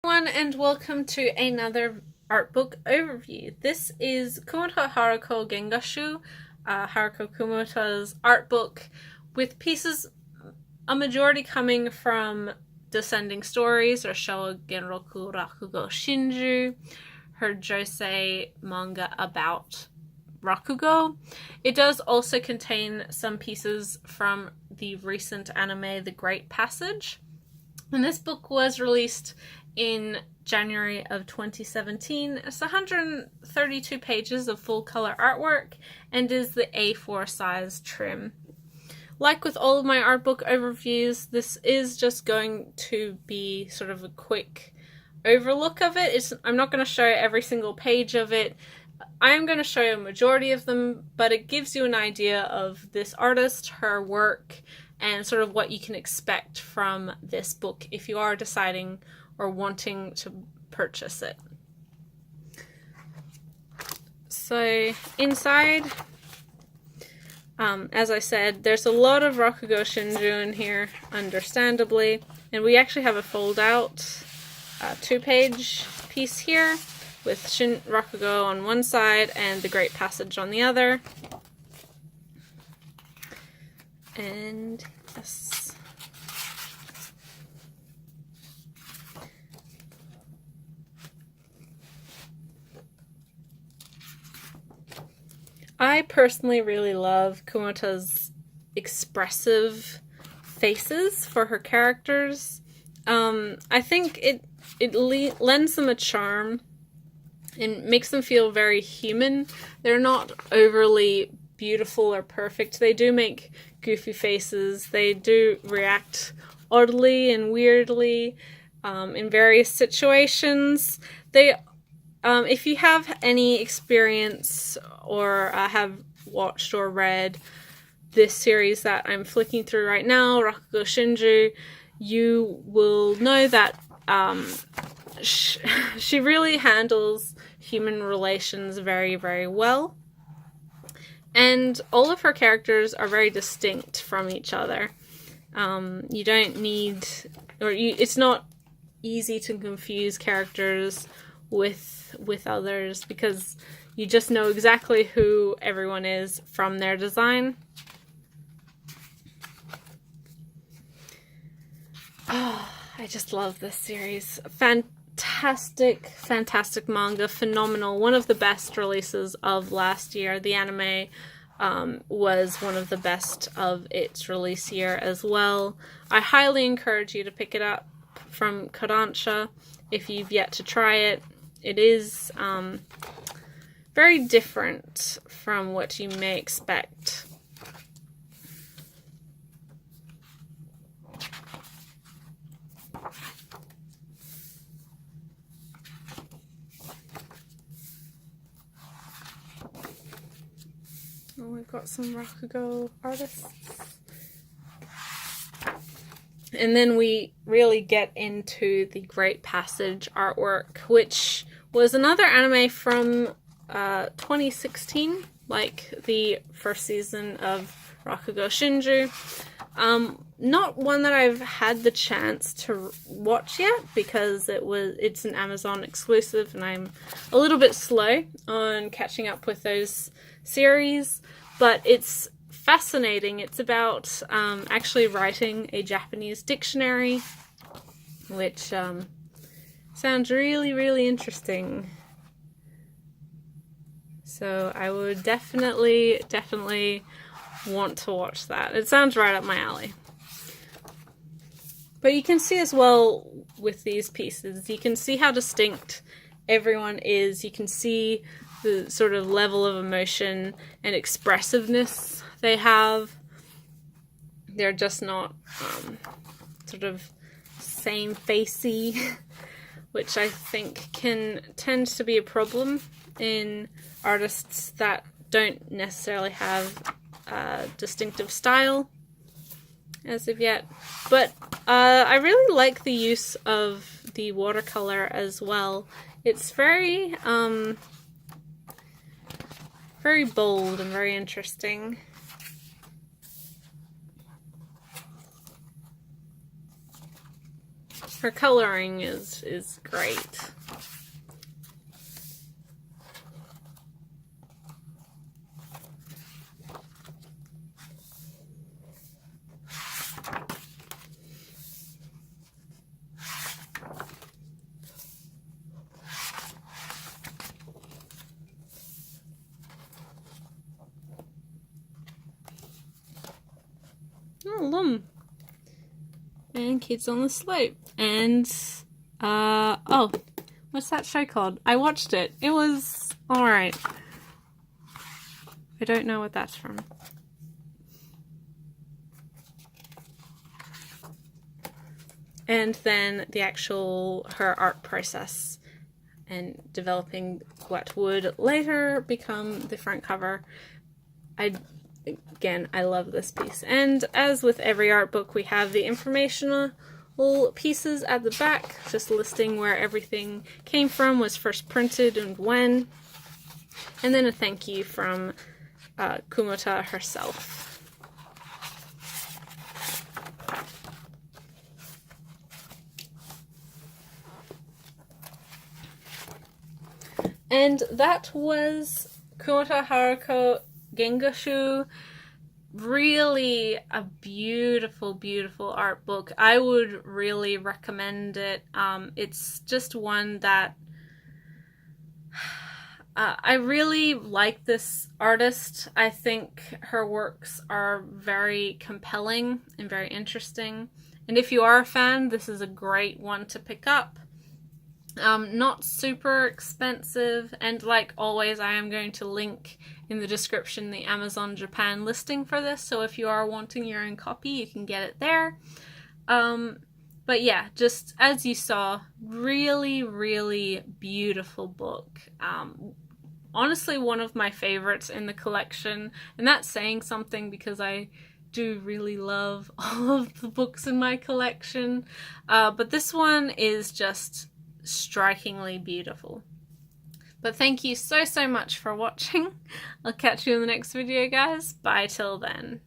Everyone, and welcome to another art book overview. This is Kumota Haruko Gengashuu, Haruko Kumota's art book, with pieces, a majority coming from Descending Stories or Showa Genroku Rakugo Shinju, her josei manga about Rakugo. It does also contain some pieces from the recent anime The Great Passage. And this book was released in January of 2017. It's 132 pages of full color artwork and is the A4 size trim. Like with all of my art book overviews, this is just going to be sort of a quick overlook of it. I'm not going to show every single page of it. I am going to show you a majority of them, but it gives you an idea of this artist, her work, and sort of what you can expect from this book if you are deciding or wanting to purchase it. So inside, as I said, there's a lot of Rakugo Shinju in here, understandably, and we actually have a fold-out 2-page piece here with Rakugo on one side and The Great Passage on the other. And yes. I personally really love Kumota's expressive faces for her characters. I think it lends them a charm and makes them feel very human. They're not overly beautiful or perfect. They do make goofy faces. They do react oddly and weirdly in various situations. If you have any experience or have watched or read this series that I'm flicking through right now, Rakugo Shinju, you will know that she really handles human relations very, very well. And all of her characters are very distinct from each other. You don't need, it's not easy to confuse characters with others because you just know exactly who everyone is from their design. Oh, I just love this series. Fantastic manga, phenomenal. One of the best releases of last year. The anime was one of the best of its release year as well. I highly encourage you to pick it up from Kodansha if you've yet to try it. It is very different from what you may expect. Oh, we've got some Rakugo artists. And then we really get into the Great Passage artwork, which was another anime from 2016, like the first season of Rakugo Shinju. Not one that I've had the chance to watch yet because it's an Amazon exclusive and I'm a little bit slow on catching up with those series, but it's fascinating. It's about actually writing a Japanese dictionary, which sounds really, really interesting. So I would definitely want to watch that. It sounds right up my alley. But you can see as well with these pieces, you can see how distinct everyone is. You can see the sort of level of emotion and expressiveness they have. They're just not sort of same-facey, which I think tends to be a problem in artists that don't necessarily have a distinctive style as of yet. But I really like the use of the watercolor as well. It's very very bold and very interesting. Her coloring is great. Oh, Lum. And Kids on the Slope. And, oh, what's that show called? I watched it. It was alright. I don't know what that's from. And then the her art process and developing what would later become the front cover. Again, I love this piece. And as with every art book, we have the informational pieces at the back, just listing where everything came from, was first printed and when. And then a thank you from Kumota herself. And that was Kumota Haruko Gengashuu. Really a beautiful, beautiful art book. I would really recommend it. It's just one that I really like this artist. I think her works are very compelling and very interesting. And if you are a fan, this is a great one to pick up. Not super expensive, and like always, I am going to link in the description the Amazon Japan listing for this, so if you are wanting your own copy, you can get it there. But yeah, just as you saw, really, really beautiful book. Honestly, one of my favorites in the collection, and that's saying something because I do really love all of the books in my collection, but this one is just strikingly beautiful. But thank you so much for watching. I'll catch you in the next video, guys. Bye till then.